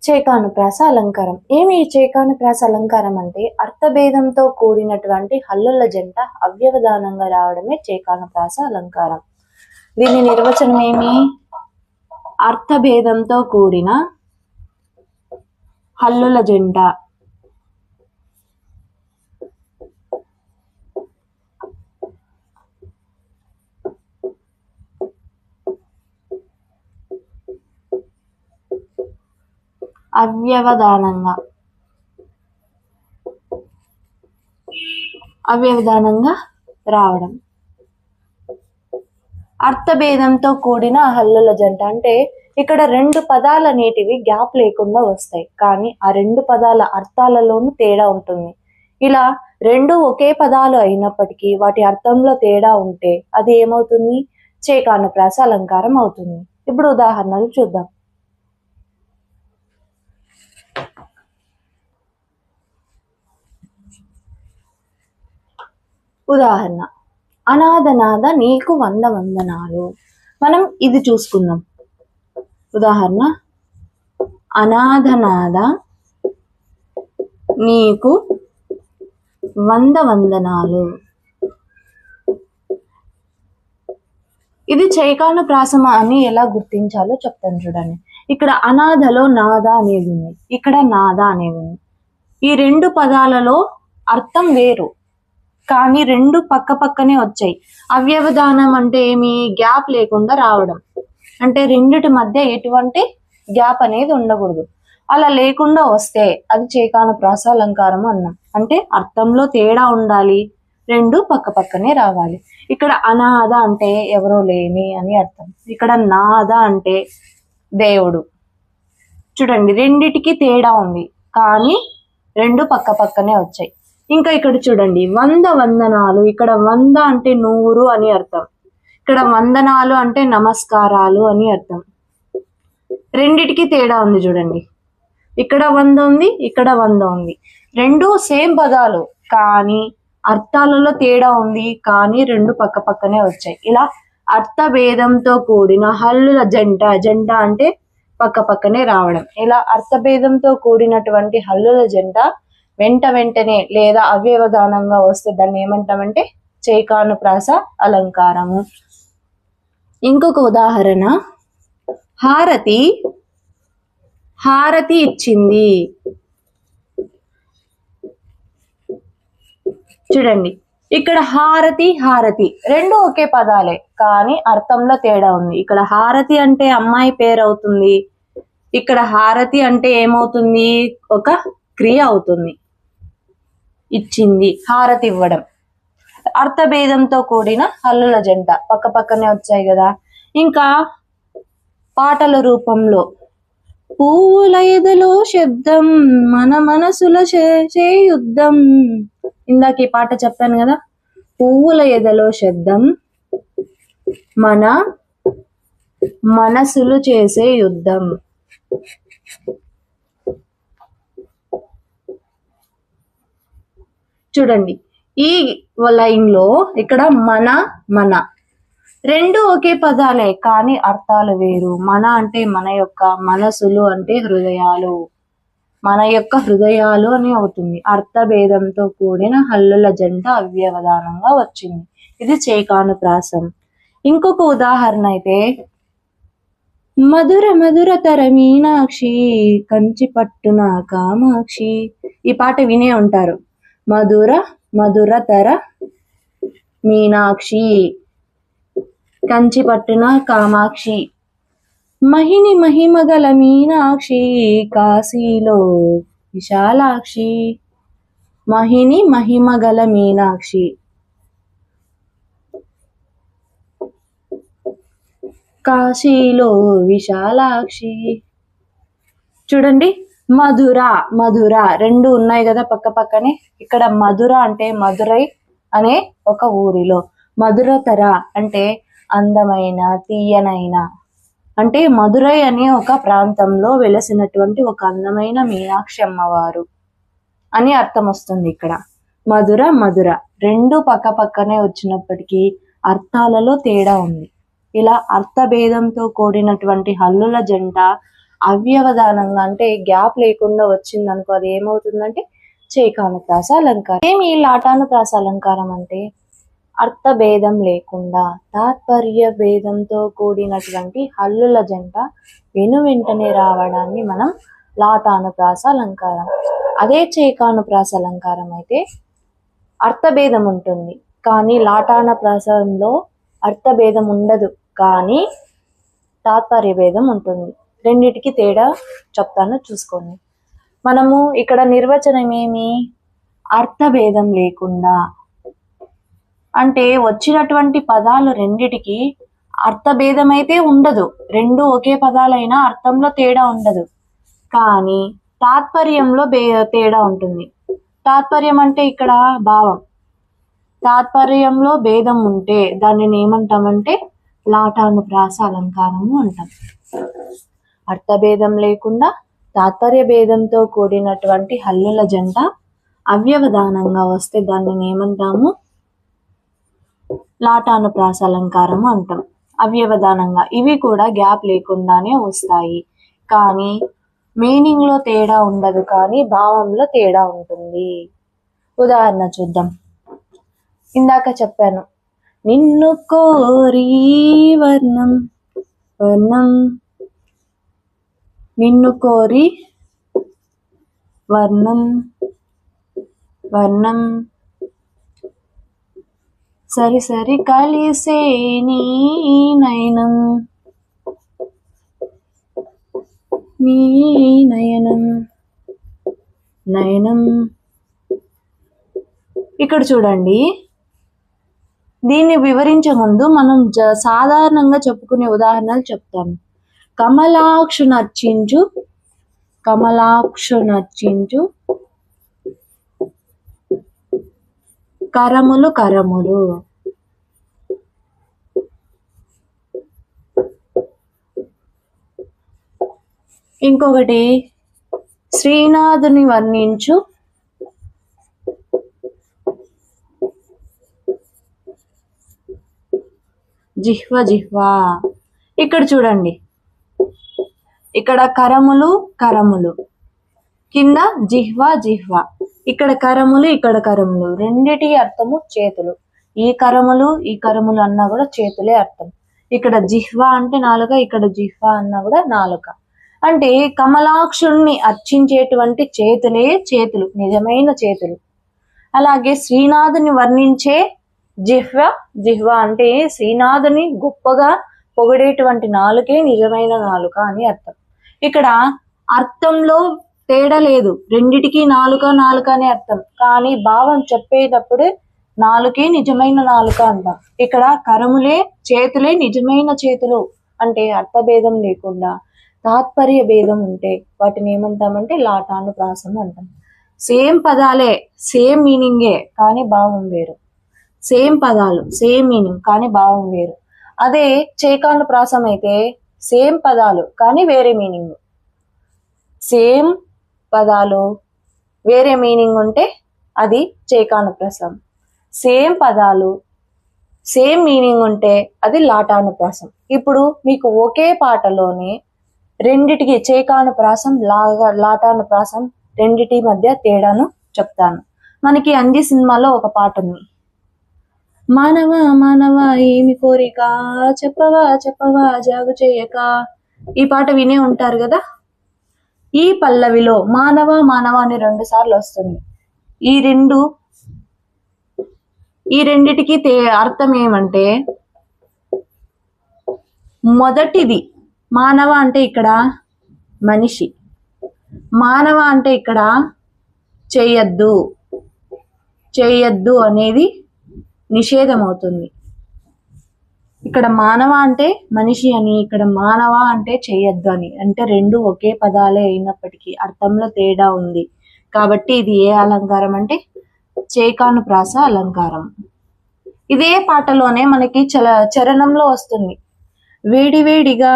చేకానుప్రాస అలంకారం. ఏమి ఈ చేకానుప్రాస అలంకారం అంటే అర్థభేదంతో కూడినటువంటి హల్లుల జంట అవ్యవధానంగా రావడమే చేకానుప్రాస అలంకారం. దీని నిర్వచనం ఏమి? అర్థభేదంతో కూడిన హల్లుల జంట అవ్యవధానంగా రావడం. అర్థభేదంతో కూడిన హల్లుల జంట అంటే ఇక్కడ రెండు పదాల అనేటివి గ్యాప్ లేకుండా వస్తాయి, కానీ ఆ రెండు పదాల అర్థాలలోనూ తేడా ఉంటుంది. ఇలా రెండు ఒకే పదాలు అయినప్పటికీ వాటి అర్థంలో తేడా ఉంటే అది ఏమవుతుంది? చేకానుప్రాస అలంకారం అవుతుంది. ఇప్పుడు ఉదాహరణలు చూద్దాం. ఉదాహరణ, అనాథనాథ నీకు 100 వందనాలు. మనం ఇది చూసుకుందాం. ఉదాహరణ, అనాథనాథ నీకు 100 వందనాలు. ఇది చేకానుప్రాసమ అని ఎలా గుర్తించాలో చెప్తాను చూడండి. ఇక్కడ అనాథలో నాద అనేది ఉంది, ఇక్కడ నాద అనేది ఉంది. ఈ రెండు పదాలలో అర్థం వేరు, కానీ రెండు పక్క పక్కనే వచ్చాయి. అవ్యవధానం అంటే ఏమి? గ్యాప్ లేకుండా రావడం. అంటే రెండిటి మధ్య ఎటువంటి గ్యాప్ అనేది ఉండకూడదు. అలా లేకుండా వస్తే అది చేకానుప్రాస అలంకారం అన్నాం. అంటే అర్థంలో తేడా ఉండాలి, రెండు పక్క పక్కనే రావాలి. ఇక్కడ అనాథ అంటే ఎవరో లేని అని అర్థం, ఇక్కడ నాద అంటే దేవుడు. చూడండి, రెండిటికి తేడా ఉంది, కానీ రెండు పక్క పక్కనే వచ్చాయి. ఇంకా ఇక్కడ చూడండి, 100 వందనాలు. ఇక్కడ 100 అంటే 100 అని అర్థం, ఇక్కడ వందనాలు అంటే నమస్కారాలు అని అర్థం. రెండిటికి తేడా ఉంది చూడండి, ఇక్కడ 100 ఉంది, ఇక్కడ 100 ఉంది. రెండు సేమ్ పదాలు, కానీ అర్థాలలో తేడా ఉంది, కానీ రెండు పక్క పక్కనే వచ్చాయి. ఇలా అర్థభేదంతో కూడిన హల్లుల జంట, జంట అంటే పక్క పక్కనే రావడం. ఇలా అర్థభేదంతో కూడినటువంటి హల్లుల జంట వెంటనే లేదా అవ్యవధానంగా వస్తే దాన్ని ఏమంటామంటే చేకానుప్రాస అలంకారము. ఇంకొక ఉదాహరణ, హారతి హారతి ఇచ్చింది. చూడండి, ఇక్కడ హారతి హారతి రెండు ఒకే పదాలే, కానీ అర్థంలో తేడా ఉంది. ఇక్కడ హారతి అంటే అమ్మాయి పేరు అవుతుంది, ఇక్కడ హారతి అంటే ఏమవుతుంది? ఒక క్రియ అవుతుంది. ఇచ్చింది, హారతి ఇవ్వడం. అర్థభేదంతో కూడిన హల్లుల జంట పక్క పక్కనే వచ్చాయి కదా. ఇంకా పాటల రూపంలో, పువ్వుల ఎదలో శబ్దం మన మనసుల చే యుద్ధం. ఇందాక ఈ పాట చెప్పాను కదా, పువ్వుల ఎదలో శబ్దం మన మనసులు చేసే యుద్ధం. చూడండి, ఈ లైన్ లో ఇక్కడ మన మన రెండు ఒకే పదాలే, కానీ అర్థాలు వేరు. మన అంటే మన యొక్క, మనసులు అంటే హృదయాలు, మన యొక్క హృదయాలు అని అవుతుంది. అర్థభేదంతో కూడిన హల్లుల జంట అవ్యవధానంగా వచ్చింది. ఇది చేకానుప్రాసం. ఇంకొక ఉదాహరణ అయితే, మధుర మధుర తర మీనాక్షి కంచి పట్టున కామాక్షి. ఈ పాట వినే ఉంటారు. మధుర మధుర తర మీనాక్షి కంచి పట్టున కామాక్షి. మహిని మహిమగల మీనాక్షి కాశీలో విశాలాక్షి. మహిని మహిమగల మీనాక్షి కాశీలో విశాలాక్షి. చూడండి, మధుర మధుర రెండు ఉన్నాయి కదా పక్క పక్కనే. ఇక్కడ మధుర అంటే మధురై అనే ఒక ఊరిలో, మధురతర అంటే అందమైన తీయనైన, అంటే మధురై అనే ఒక ప్రాంతంలో వెలసినటువంటి ఒక అందమైన మీనాక్షి అమ్మవారు అని అర్థం వస్తుంది. ఇక్కడ మధుర మధుర రెండు పక్క పక్కనే వచ్చినప్పటికీ అర్థాలలో తేడా ఉంది. ఇలా అర్థభేదంతో కూడినటువంటి హల్లుల జంట అవ్యవధానంగా అంటే గ్యాప్ లేకుండా వచ్చింది అనుకో, అది ఏమవుతుందంటే చైకానుప్రాస అలంకారం. ఏమి లాటానుప్రాస అలంకారం అంటే అర్థభేదం లేకుండా తాత్పర్య భేదంతో కూడినటువంటి హల్లుల జంట వెను వెంటనే రావడాన్ని మనం లాటానుప్రాస అలంకారం. అదే చైకానుప్రాస అలంకారం అయితే అర్థభేదం ఉంటుంది, కానీ లాటానుప్రాసంలో అర్థభేదం ఉండదు, కానీ తాత్పర్య భేదం ఉంటుంది. రెండిటికి తేడా చెప్తాను, చూసుకోండి. మనము ఇక్కడ నిర్వచనం ఏమి, అర్థభేదం లేకుండా అంటే వచ్చినటువంటి పదాలు రెండిటికి అర్థభేదం అయితే ఉండదు, రెండు ఒకే పదాలైనా అర్థంలో తేడా ఉండదు, కానీ తాత్పర్యంలో తేడా ఉంటుంది. తాత్పర్యం అంటే ఇక్కడ భావం, తాత్పర్యంలో భేదం ఉంటే దానిని ఏమంటామంటే లాటానుప్రాస అలంకారము అంటాం. అర్థభేదం లేకుండా తాత్పర్య భేదంతో కూడినటువంటి హల్లుల జంట అవ్యవధానంగా వస్తే దానిని ఏమంటాము, లాటానుప్రాస అలంకారము అంటాం. అవ్యవధానంగా ఇవి కూడా గ్యాప్ లేకుండానే వస్తాయి, కానీ మీనింగ్ లో తేడా ఉండదు, కానీ భావంలో తేడా ఉంటుంది. ఉదాహరణ చూద్దాం. ఇందాక చెప్పాను, నిన్ను కోరి వర్ణం వర్ణం, నిన్ను కోరి వర్ణం వర్ణం, సరి సరి కలిసే నీ నయనం నీ నయనం నయనం. ఇక్కడ చూడండి, దీన్ని వివరించే ముందు మనం సాధారణంగా చెప్పుకునే ఉదాహరణలు చెప్తాను. కమలాక్షు నర్చించు కమలాక్షు నర్చించు కరములు కరములు. ఇంకొకటి శ్రీనాథుని వర్ణించు జిహ్వ జిహ్వ. ఇక్కడ చూడండి, ఇక్కడ కరములు కరములు, కింద జిహ్వ జిహ్వ. ఇక్కడ కరములు ఇక్కడ కరములు, రెండిటి అర్థము చేతులు. ఈ కరములు అన్నా కూడా చేతులే అర్థం. ఇక్కడ జిహ్వ అంటే నాలుక, ఇక్కడ జిహ్వ అన్నా కూడా నాలుక. అంటే కమలాక్షుణ్ణి అర్చించేటువంటి చేతులే చేతులు, నిజమైన చేతులు. అలాగే శ్రీనాథుని వర్ణించే జిహ్వ అంటే శ్రీనాథుని గొప్పగా పొగిడేటువంటి నాలుకే నిజమైన నాలుక అని అర్థం. ఇక్కడ అర్థంలో తేడా లేదు, రెండిటికి నాలుక అనే అర్థం, కానీ భావం చెప్పేటప్పుడు నాలుకే నిజమైన నాలుక అంటాం. ఇక్కడ కరములే చేతులే నిజమైన చేతులు అంటే అర్థభేదం లేకుండా తాత్పర్య భేదం ఉంటే వాటిని ఏమంటామంటే లాటానుప్రాసం అంటాం. సేమ్ పదాలే, సేమ్ మీనింగే, కానీ భావం వేరు. సేమ్ పదాలు సేమ్ మీనింగ్, కానీ భావం వేరు. అదే చైకానుప్రాసం అయితే సేమ్ పదాలు కానీ వేరే మీనింగ్, సేమ్ పదాలు వేరే మీనింగ్ ఉంటే అది చైకానుప్రాసం. సేమ్ పదాలు సేమ్ మీనింగ్ ఉంటే అది లాటానుప్రాసం. ఇప్పుడు మీకు ఒకే పాటలోనే రెండిటికి చైకానుప్రాసం లాటానుప్రాసం రెండిటి మధ్య తేడాను చెప్తాను. మనకి అంజి సినిమాలో ఒక పాట ఉంది, మానవా మానవా ఏమి కోరిక, చెప్పవా చెప్పవా జాగు చేయక. ఈ పాట వినే ఉంటారు కదా. ఈ పల్లవిలో మానవ మానవ అని 2 సార్లు వస్తుంది. ఈ రెండిటికి అర్థం ఏమంటే, మొదటిది మానవ అంటే ఇక్కడ మనిషి, మానవ అంటే ఇక్కడ చేయొద్దు అనేది నిషేధం అవుతుంది. ఇక్కడ మానవ అంటే మనిషి అని, ఇక్కడ మానవ అంటే చేయొద్దు అని, అంటే రెండు ఒకే పదాలే అయినప్పటికీ అర్థంలో తేడా ఉంది. కాబట్టి ఇది ఏ అలంకారం అంటే చైకానుప్రాస అలంకారం. ఇదే పాటలోనే మనకి చరణంలో వస్తుంది, వేడి వేడిగా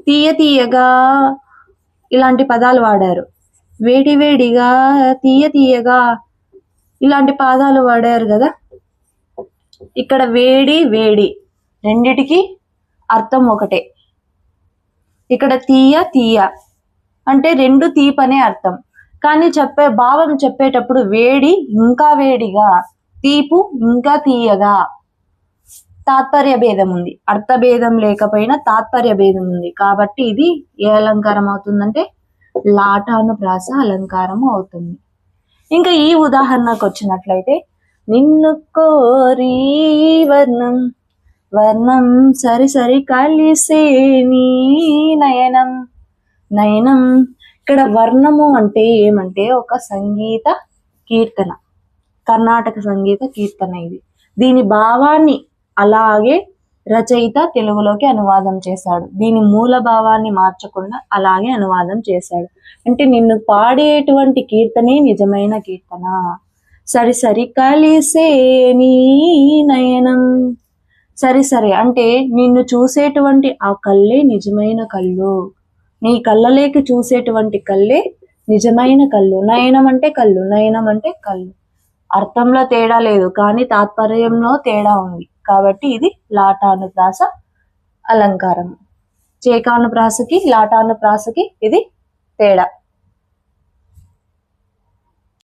తీయ తీయగా, ఇలాంటి పదాలు వాడారు. వేడి వేడిగా తీయ తీయగా ఇలాంటి పదాలు వాడారు కదా. ఇక్కడ వేడి వేడి రెండిటికి అర్థం ఒకటే, ఇక్కడ తీయ తీయ అంటే రెండు తీపనే అర్థం. కానీ భావం చెప్పేటప్పుడు వేడి ఇంకా వేడిగా, తీపు ఇంకా తీయగా, తాత్పర్య భేదం ఉంది. అర్థ భేదం లేకపోయినా తాత్పర్య భేదం ఉంది కాబట్టి ఇది ఏ అలంకారం అవుతుందంటే లాటానుప్రాస అలంకారము అవుతుంది. ఇంకా ఈ ఉదాహరణకు వచ్చినట్లయితే నిన్ను కోరి వర్ణం వర్ణం సరి సరి కలిసే నీ నయనం నయనం. ఇక్కడ వర్ణము అంటే ఏమంటే ఒక సంగీత కీర్తన, కర్ణాటక సంగీత కీర్తన ఇది. దీని భావాన్ని అలాగే రచయిత తెలుగులోకి అనువాదం చేశాడు. దీని మూల భావాన్ని మార్చకుండా అలాగే అనువాదం చేశాడు. అంటే నిన్ను పాడేటువంటి కీర్తనే నిజమైన కీర్తన. సరి సరి కలిసే నీ నయనం. సరి సరి అంటే నిన్ను చూసేటువంటి ఆ కళ్ళే నిజమైన కళ్ళు, నీ కళ్ళలేకి చూసేటువంటి కళ్ళే నిజమైన కళ్ళు. నయనం అంటే కళ్ళు, నయనం అంటే కళ్ళు. అర్థంలో తేడా లేదు కానీ తాత్పర్యంలో తేడా ఉంది కాబట్టి ఇది లాటానుప్రాస అలంకారం. చేకానుప్రాసకి లాటానుప్రాసకి ఇది తేడా.